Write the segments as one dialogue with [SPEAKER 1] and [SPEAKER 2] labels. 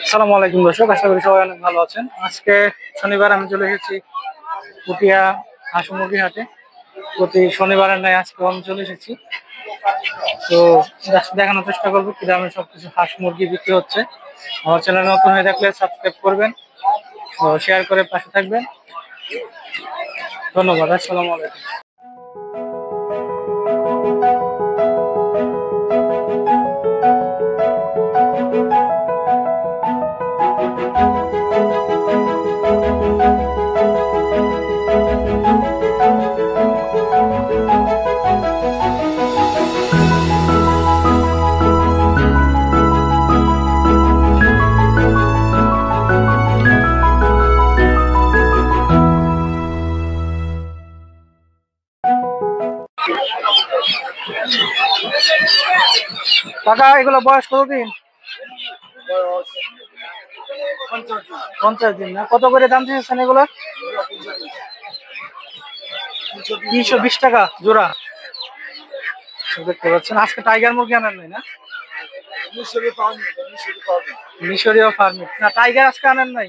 [SPEAKER 1] আসসালামু আলাইকুম দর্শক, আশা করি সবাই অনেক ভালো আছেন। আজকে শনিবার আমি চলে এসেছি পুটিয়া হাঁস মুরগি হাটে। প্রতি শনিবারের ন্যায় আজকে আমি চলে এসেছি। তো দেখানোর চেষ্টা করবো কি দামে সবকিছু হাঁস মুরগি বিক্রি হচ্ছে। আমার চ্যানেল নতুন হয়ে থাকলে সাবস্ক্রাইব করবেন ও শেয়ার করে পাশে থাকবেন। ধন্যবাদ। আসসালামু আলাইকুম। কাকা, এগুলো বয়স কতদিন? 50 দিন না? কত করে দাম দিয়েছেন এগুলো? 320 টাকা জোড়া। দেখতে পাচ্ছেন আজকে টাইগার মুরগি আনেন নাই না? মিশরীয় ফার্মিট না, টাইগার আজকে আনেন নাই?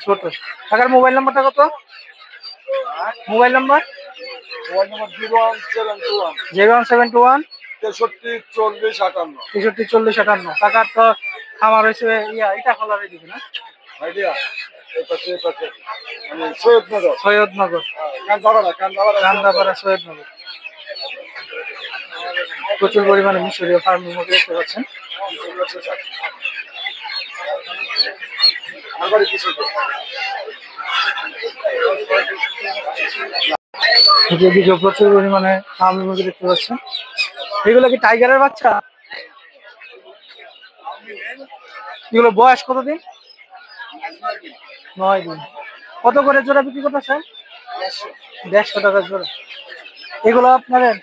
[SPEAKER 1] ছোট। কাকার মোবাইল নাম্বারটা কত? Mobile number 01721 634058। কাকার তো খামার হয়েছে এটা খোলা দিবে না? সৈয়দনগর, কান্দাপাড়া সৈয়দনগর। প্রচুর পরিমাণে মিশরীয় ফার্মিং মুরগি দেখতে পাচ্ছেন। এদিকে প্রচুর পরিমাণে ফার্মিং মুরগি দেখতে পাচ্ছেন। এগুলো কি টাইগারের বাচ্চা? এগুলো বয়স কতদিন? 9 দিন। কত করে জোড়া বিক্রি করতেছেন? 150 টাকা জোড়া। এগুলো আপনাদের?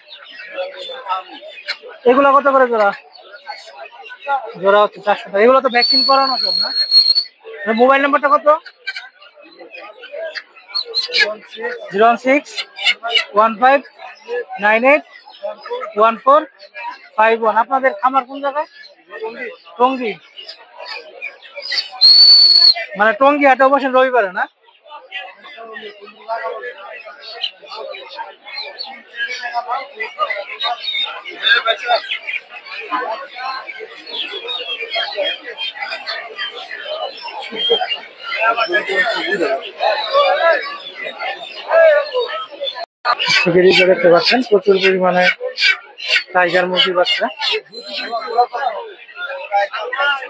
[SPEAKER 1] এগুলো কত করে জোড়া? জোড়া হচ্ছে 400 টাকা। এগুলো তো ভ্যাকসিন করানো সব না? মোবাইল নাম্বারটা কত? 01615981451। আপনাদের খামার কোন জায়গায়? টঙ্গী। মানে টঙ্গী হাটে বসেন রবিবারে না? দেখতে পাচ্ছেন প্রচুর পরিমাণে টাইগার মুরগি বাচ্চা।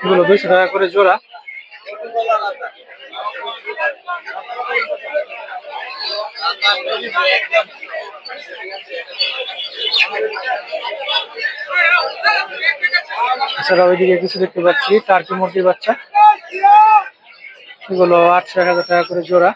[SPEAKER 1] এগুলো 200 টাকা করে জোড়া। এছাড়া ওইদিকে কিছু দেখতে পাচ্ছি টার্কি মুরগির বাচ্চা। এগুলো 800-1000 টাকা করে জোড়া।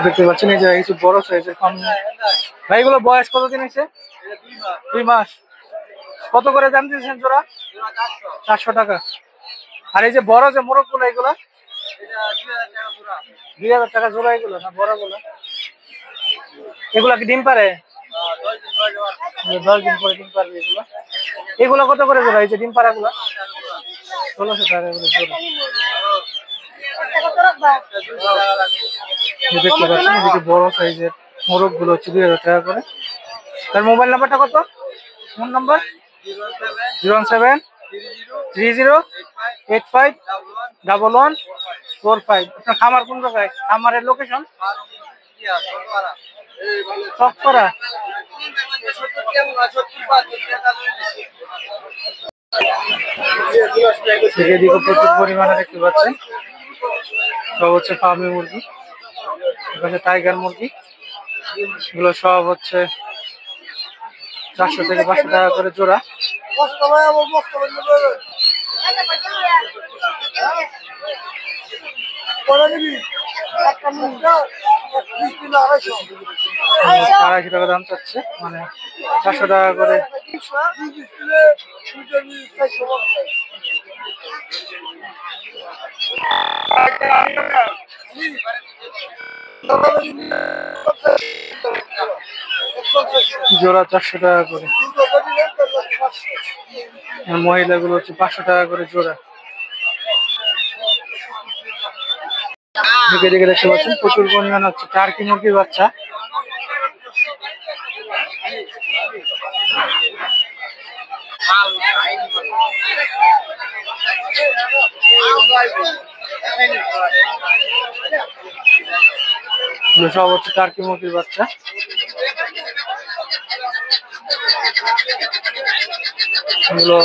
[SPEAKER 1] দেখতে পাচ্ছেন এই যে কিছু বড় সাইজের ফার্ম। ভাই এগুলো বয়স কতদিন হয়েছে? 2 মাস। কত করে দাম দিয়েছেন জোড়া? 400 টাকা। আর এই যে বড় যে মোরগ গুলো এগুলো 2000 টাকা জোড়া। এগুলো না বড় গুলো? এগুলা কি ডিম পারে? 10 দিন পরে ডিম পারবে এগুলো। এগুলো কত করে জোড়া? এই যে ডিম পাড়া গুলো 1600 টাকা করে জোড়া। দেখতে পাচ্ছেন এদিকে বড় সাইজের মোরগ গুলো হচ্ছে 2000 টাকা করে। তার মোবাইল নাম্বারটা কত? Phone number 01730851145। আপনার খামার কোন জায়গায়? খামারের লোকেশন চকপাড়া। এদিকে প্রচুর পরিমাণে দেখতে পাচ্ছেন সব হচ্ছে ফার্মি মুরগি। টাইগার মুরগি এগুলো সব হচ্ছে 400 থেকে 500 টাকা করে জোড়া। আড়াইশো টাকা দাম চাচ্ছে, মানে 400 টাকা করে। জোড়া 400 টাকা করে। আর মহিলাগুলো হচ্ছে 500 টাকা করে জোড়া। দিকে দিকে দেখতে পাচ্ছেন প্রচুর পরিমাণ হচ্ছে টার্কি মুরগির বাচ্চা। সব হচ্ছে টার্কি মুরগির বাচ্চা। এগুলো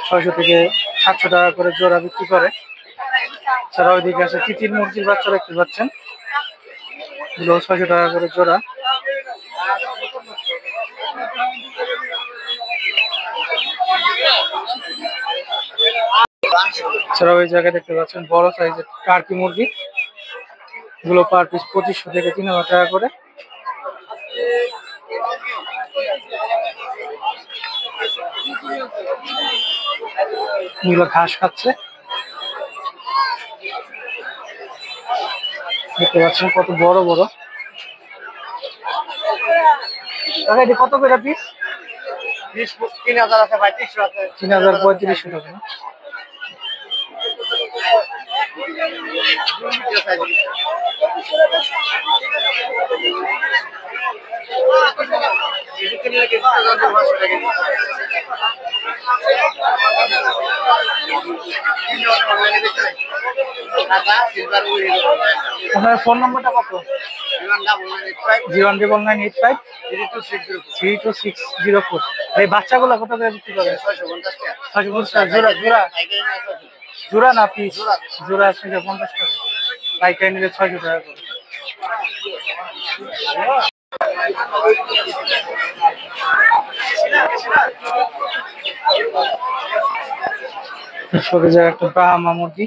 [SPEAKER 1] 600 থেকে 700 টাকা করে জোড়া বিক্রি করে। ছাড়া ওইদিকে আছে তিতির মুরগির বাচ্চা দেখতে পাচ্ছেন, এগুলো 600 টাকা করে জোড়া। ছাড়া ওই জায়গায় দেখতে পাচ্ছেন বড় সাইজের টার্কি মুরগি, এগুলো পার পিস 2500 থেকে 3000 টাকা করে। এগুলো ঘাস খাচ্ছে, দেখতে পাচ্ছেন কত বড় বড়। কত করে পিস? 3000 আছে, 3500 আছে। 3000 3500 টাকা। আপনার ফোন নাম্বারটা কত? 01985 3260 এই বাচ্চাগুলো কত করে বিক্রি করে? 650 জোড়া। জোড়া জোড়া না পিস? জোড়া 650 টাকা, পাইকারি নিলে 600 টাকা করে। ছোট জায়গা একটা ব্রাহ্মা মুরগি,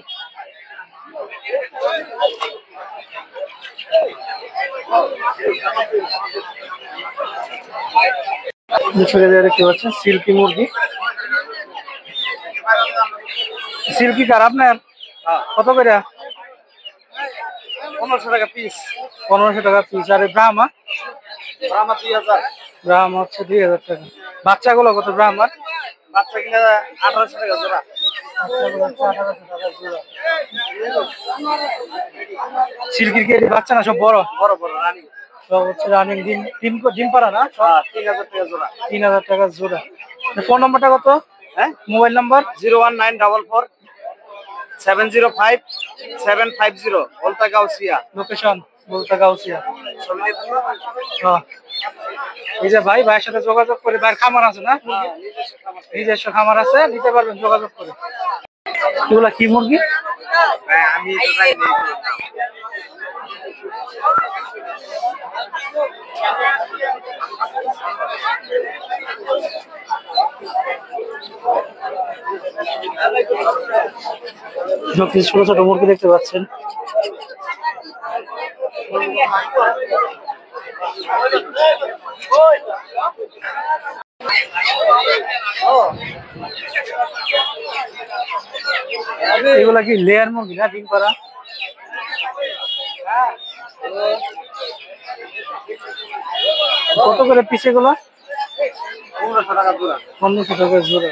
[SPEAKER 1] ছোট জায়গা দেখতে পাচ্ছেন সিল্কি মুরগি। সিল্কি কার আপনার কত করে? 1500 টাকা পিস। 1500 টাকা পিস। আর ব্রাহ্মা? ব্রাহ্মা 2000। ব্রাহ্মা হচ্ছে 2000 টাকা। বাচ্চাগুলো কত ব্রাহ্মার? বাচ্চা কিনা 1800 টাকা জোড়া। সিল্কির কি বাচ্চা না সব বড় বড় বড় রানিং? সব হচ্ছে রানিং। ডিম পাড়া না? 3000 টাকা জোড়া। 3000 টাকা জোড়া। ফোন নাম্বারটা কত? হ্যাঁ, মোবাইল নাম্বার 01944 705 750 বলতা গাউসিয়া। লোকেশন বলতা গাউসিয়া। এই যে ভাইয়ের সাথে যোগাযোগ করে, ভাইয়ের খামার আছে না? নিজস্ব খামার আছে, নিতে পারবেন যোগাযোগ করে। এগুলা কি মুরগি? আমি ছোট ছোট মুরগি দেখতে পাচ্ছেন। এগুলা কি লেয়ার মুরগি না ডিম পাড়া? কত করে পিস এগুলো? 1500 টাকা জোড়া। 1500 টাকা জোড়া।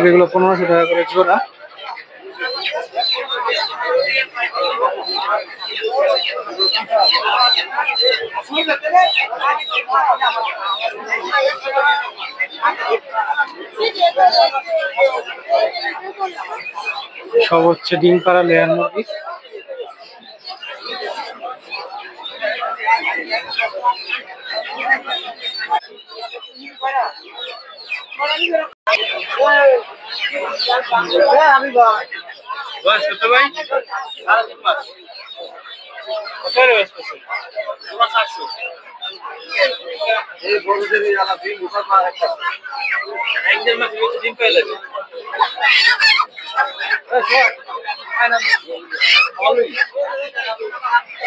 [SPEAKER 1] এগুলো 1500 টাকা করে জোড়া। সব হচ্ছে ডিম পাড়া লেয়ার মুরগি।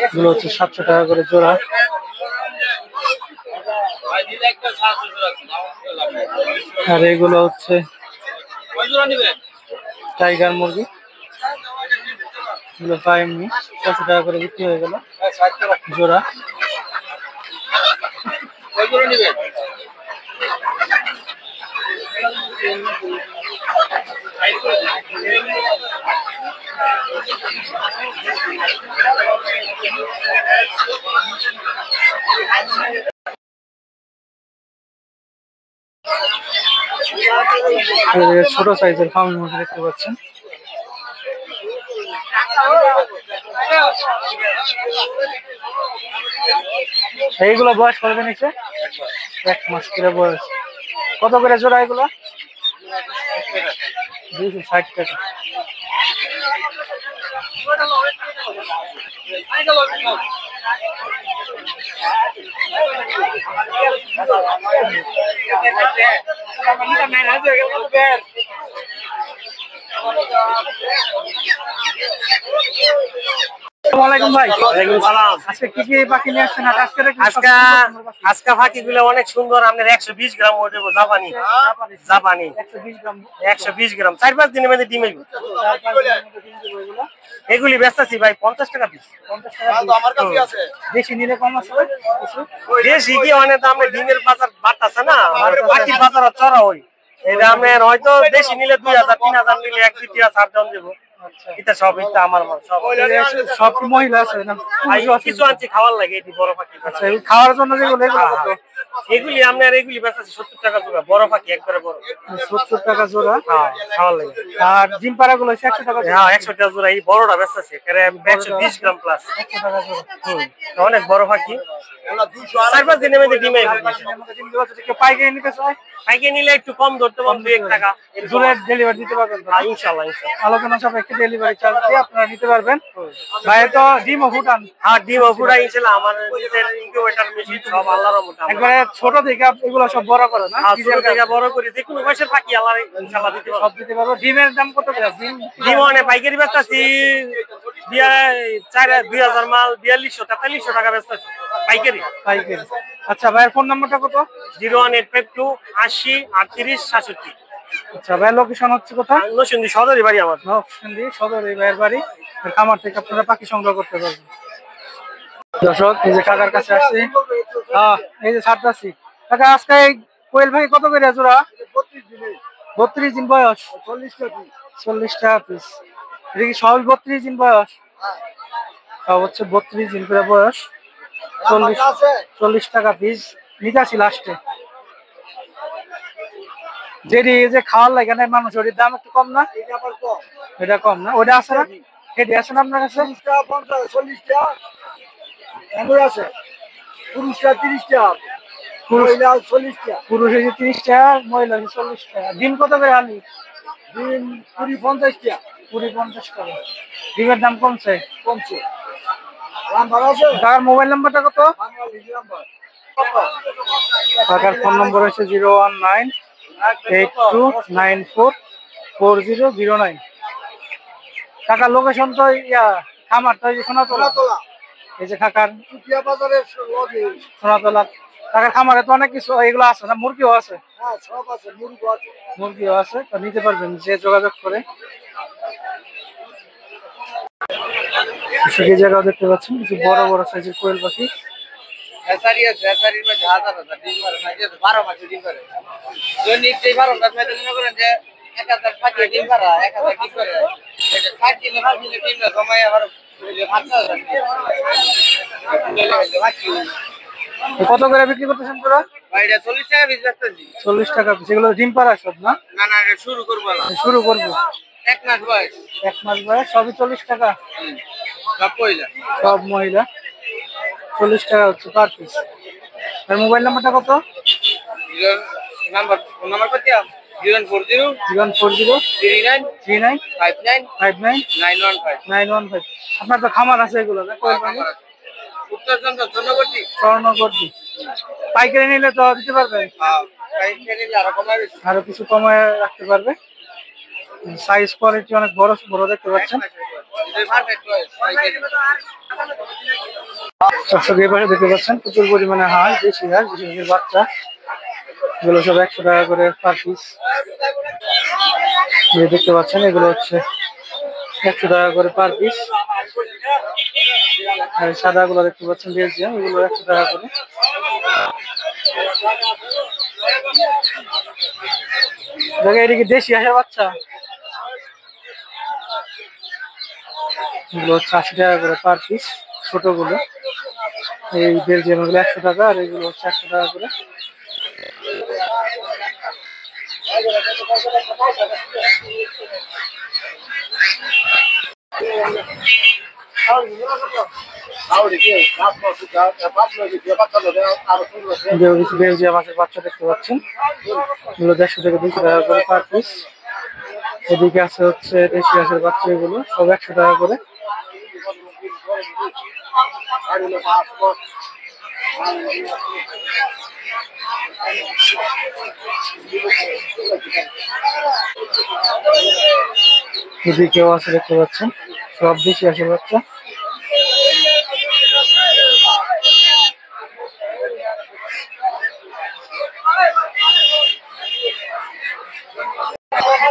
[SPEAKER 1] এগুলো হচ্ছে 700 টাকা করে জোড়া। আর এগুলো হচ্ছে টাইগার মুরগি, এগুলো প্রায় এমনি 400 টাকা করে বিক্রি হয়ে গেল জোড়া। ছোট সাইজের ফার্মের মধ্যে দেখতে পাচ্ছেন। এইগুলো বয়স কত নিচ্ছে? 1 মাস করে বয়স। কত করে জোড়া এগুলো? 260 টাকা। আসসালামু আলাইকুম ভাই।
[SPEAKER 2] ওয়ালাইকুম সালাম।
[SPEAKER 1] আজকে কি কি পাখি নিয়ে আসছেন?
[SPEAKER 2] আজকে পাখিগুলো অনেক সুন্দর। আপনার 120 গ্রাম ওই দেবো জাপানি। 120 গ্রাম 4-5 দিনের মধ্যে ডিম হইব। এগুলি বেচতেছি ভাই 50 টাকা পিস।
[SPEAKER 1] 50 টাকা আমার কাছে আছে। বেশি নিলে কম আছে?
[SPEAKER 2] বেশি কি অনেক দামে ডিমের বাজার বাড়তাছে না, আর পাখির বাজার চড়া হই। এটা আপনার হয়তো বেশি নিলে 2000-3000 নিলে 1-2 ছাড় দাম দেবো। এটা সব এটা আমার মাল
[SPEAKER 1] সব মহিলা আছে না?
[SPEAKER 2] কিছু আনছি খাওয়ার লাগে। এটি বড় পাখি
[SPEAKER 1] খাওয়ার জন্য যেগুলো
[SPEAKER 2] এগুলি আপনার এগুলি বেচাচ্ছি 70 টাকা জোড়া। বড় পাখি একবারে বড়
[SPEAKER 1] 70 টাকা জোড়া।
[SPEAKER 2] খাওয়ার লাগে।
[SPEAKER 1] আর ডিম পাড়া গুলো 100 টাকা।
[SPEAKER 2] হ্যাঁ 100 টাকা জোড়া। এই বড়টা বেচাচ্ছি 120 গ্রাম প্লাস।
[SPEAKER 1] 100 টাকা জোড়া।
[SPEAKER 2] অনেক বড় পাখি। 4-5 দিনের মধ্যে ডিমে
[SPEAKER 1] পাইকারি নিতে চাই?
[SPEAKER 2] পাইকারি নিলে একটু কম ধরতে পারবো, 2-1 টাকা
[SPEAKER 1] জোরে ডেলিভারি দিতে পারবেন?
[SPEAKER 2] ইনশাআল্লাহ।
[SPEAKER 1] আলোচনা সাপেক্ষে ডেলিভারি চার্জ দিয়ে আপনারা নিতে পারবেন। ভাই তো ডিমও ফুটান?
[SPEAKER 2] হ্যাঁ ডিমও ফুটাই ইনশাআল্লাহ। আমার নিজের ইনকিউবেটর মেশিন সব আল্লাহর রহমতে।
[SPEAKER 1] একবারে ছোট থেকে এগুলো সব বড় করে না?
[SPEAKER 2] ছোট থেকে বড় করে যে কোনো বয়সের পাখি আল্লাহ ইনশাআল্লাহ দিতে পারবো।
[SPEAKER 1] সব দিতে পারবো। ডিমের দাম কত করে?
[SPEAKER 2] ডিম অনেক পাইকারি বেচতাছি 2000 মাল 4200-4300 টাকা বেচতাছি পাইকারি।
[SPEAKER 1] আচ্ছা ভাইয়ের ফোন নাম্বারটা কত?
[SPEAKER 2] 01852 80 38 67।
[SPEAKER 1] আচ্ছা ভাইয়ের লোকেশন হচ্ছে কোথায়?
[SPEAKER 2] নরসিংদী সদরই বাড়ি আমার।
[SPEAKER 1] নরসিংদী সদরে ভাইয়ের বাড়ি। খামার থেকে আপনারা পাখি সংগ্রহ করতে পারবেন। দর্শক এই যে কাকার কাছে আসছি, এই যে ছাড়তাছি। কাকা আজকে এই কোয়েল ভাই কত করে জোড়া? 32 দিন বয়স। 40 টাকা পিস। এটা কি সবই 32 দিন বয়স? সব হচ্ছে 32 দিন করে বয়স। 40 টাকা পিস নিতে আসি লাস্টে। যেটি যে খাওয়ার লাগে না মানুষ, ওটির দাম একটু কম না? এটা কম না? ওটা আছে না? এটি আছে না আপনার কাছে?
[SPEAKER 3] 40 টাকা আছে। পুরুষরা 30 টাকা, মহিলা 40 টাকা।
[SPEAKER 1] পুরুষ হয়েছে 30 টাকা, মহিলা 40 টাকা। ডিম কত করে আনি?
[SPEAKER 3] ডিম 50 টাকা।
[SPEAKER 1] 50 টাকা। ডিমের দাম কমছে?
[SPEAKER 3] নাম্বার আছে?
[SPEAKER 1] কাকার মোবাইল নাম্বারটা কত?
[SPEAKER 3] নাম্বার
[SPEAKER 1] কাকার ফোন নম্বর হচ্ছে 01982944009। কাকার লোকেশন তো খামার তো সোনাতলা। এই যে কাকার
[SPEAKER 3] বাজারের
[SPEAKER 1] সোনাতলা কাকার খামারে তো অনেক কিছু এগুলো আছে না? মুরগিও আছে?
[SPEAKER 3] হ্যাঁ সব আছে,
[SPEAKER 1] মুরগিও আছে, তো নিতে পারবেন যে যোগাযোগ করে। এই জায়গাও দেখতে পাচ্ছেন কিছু বড় বড় সাইজের কোয়েল পাখি। কত করে বিক্রি করতেছেন তোরা?
[SPEAKER 2] 40 টাকা পিস বেচতেছি।
[SPEAKER 1] 40 টাকা পিস। এগুলো ডিম পাড়া সব না?
[SPEAKER 2] না শুরু করবো না।
[SPEAKER 1] শুরু করবো
[SPEAKER 2] 1 মাস বয়স।
[SPEAKER 1] 1 মাস বয়স, সবই 40 টাকা।
[SPEAKER 2] সব মহিলা।
[SPEAKER 1] সব মহিলা 40 টাকা হচ্ছে পার পিস। আর মোবাইল নাম্বারটা কত?
[SPEAKER 2] নাম্বার কত? 040 39 59
[SPEAKER 1] 59 915। আপনার তো খামার আছে এগুলো না?
[SPEAKER 2] উত্তরচন্দ্র চন্দ্রবর্তী
[SPEAKER 1] স্বর্ণগর্দি। পাইকারি নিলে তো দিতে পারবেন? আরো কিছু কমায় রাখতে পারবে। সাইজ কোয়ালিটি অনেক বড় বড় দেখতে পাচ্ছেন। দর্শক এই পাশে দেখতে পাচ্ছেন প্রচুর পরিমাণে হাঁস, দেশি হাঁস, দেশি বাচ্চা। এগুলো সব 100 টাকা করে পার পিস। দেখতে পাচ্ছেন এগুলো হচ্ছে 100 টাকা করে পার পিস। আর সাদা গুলো দেখতে পাচ্ছেন বেলজিয়াম, এগুলো 100 টাকা করে। দেখে এটা কি দেশি হাঁসের বাচ্চা? এগুলো হচ্ছে 80 টাকা করে পার পিস ছোট গুলো। এই বেলজিয়াম গুলো 100 টাকা, আর এগুলো হচ্ছে 100 টাকা করে। বেলজিয়াম মাছের বাচ্চা দেখতে পাচ্ছেন, এগুলো 150 থেকে 200 টাকা করে পার পিস। এদিকে আছে হচ্ছে দেশি হাঁসের বাচ্চা, এগুলো সব 100 টাকা করে। এদিকেও আছে দেখতে পাচ্ছেন, সব দেশি হাঁসের বাচ্চা।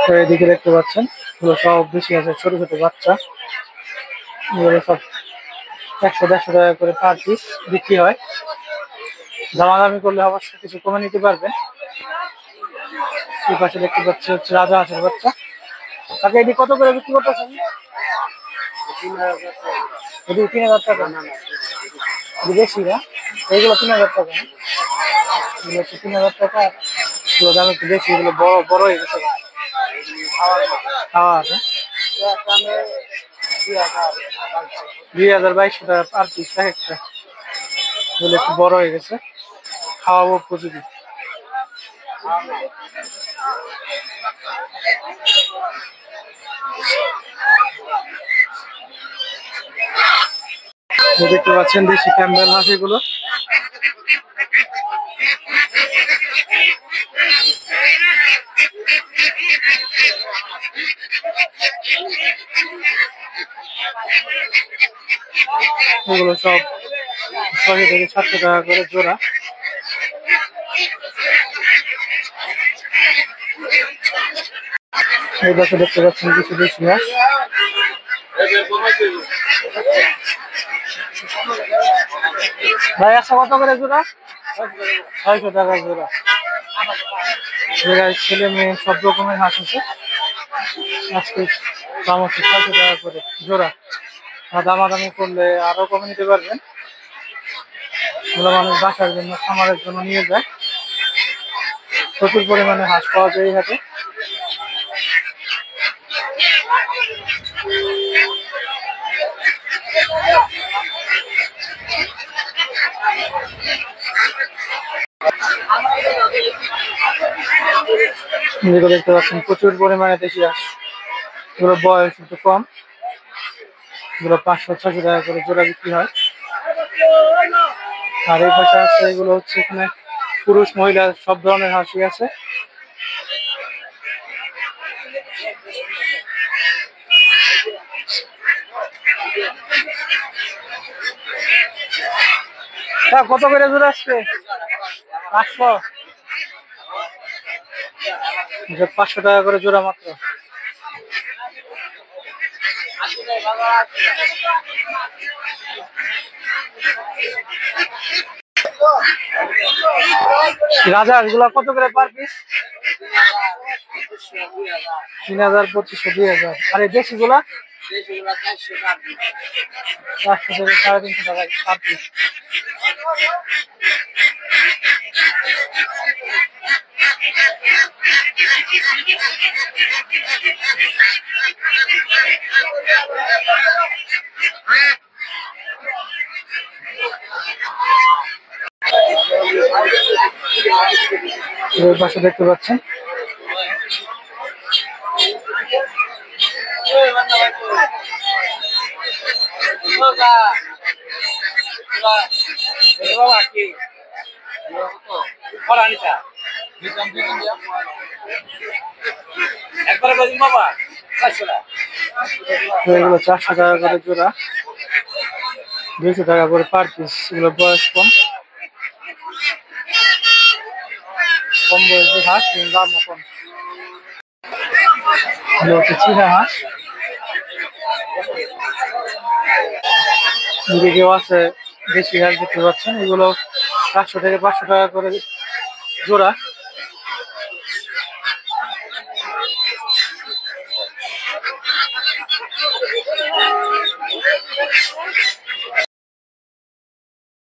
[SPEAKER 1] তো এদিকে দেখতে পাচ্ছেন এগুলো সব বেশি আছে ছোট ছোট বাচ্চা, এগুলো সব 100-150 টাকা করে পার পিস বিক্রি হয়। দামাদামি করলে অবশ্যই কিছু কমে নিতে পারবেন। এই পাশে দেখতে পাচ্ছি হচ্ছে রাজা হাঁসের বাচ্চা। তাকে এটি কত করে বিক্রি করতেছেন? 3000 টাকা। বেশি না, এইগুলো 3000 টাকা। এগুলো হচ্ছে 3000 টাকা, এগুলো দাম একটু বেশি, এগুলো বড় বড় হয়ে গেছে খাওয়া আছে। 2200 টাকা পার পিস একটা, এগুলো একটু বড় হয়ে গেছে, খাওয়াবো উপযোগী। দেখতে পাচ্ছেন দেশি ক্যাম্বেল হাঁস এগুলো। এগুলো সব 600 থেকে 700 টাকা করে জোড়া। এই পাশে দেখতে পাচ্ছেন কিছু দেশি হাঁস। ভাই আচ্ছা কত করে জোড়া? 600 টাকা জোড়া। ছেলে মেয়ে সব রকমের হাঁস আছে, আজকে দাম হচ্ছে 600 টাকা করে জোড়া। দামাদামি করলে আরো কমে নিতে পারবেন। এগুলো মানুষ বাসার জন্য, খামারের জন্য নিয়ে যায়। প্রচুর পরিমাণে হাঁস পাওয়া যায় এই হাটে। যেগুলো দেখতে পাচ্ছেন প্রচুর পরিমাণে দেশি হাঁস, এগুলো বয়স একটু কম, এগুলো 500-600 টাকা করে জোড়া বিক্রি হয়। আর এই পাশে আছে এগুলো হচ্ছে এখানে পুরুষ মহিলা সব ধরনের হাঁসই আছে। কত করে জোড়া আসছে? 500। 500 টাকা করে জোড়া মাত্র। রাজা এগুলা কত করে পার পিস? 3000, 2500, 2000। আর এই দেশি গুলা 400 থেকে 350 টাকা পার পিস। পাশে দেখতে পাচ্ছেন এগুলো 400 টাকা করে জোড়া, 200 টাকা করে পার পিস। এগুলো বয়স কম। কম বয়সী হাঁস এবং দামও কম। এগুলো হচ্ছে চীনা হাঁস। এদিকেও আছে দেশি হাঁস দেখতে পাচ্ছেন, এগুলো 400 থেকে 500 টাকা করে জোড়া।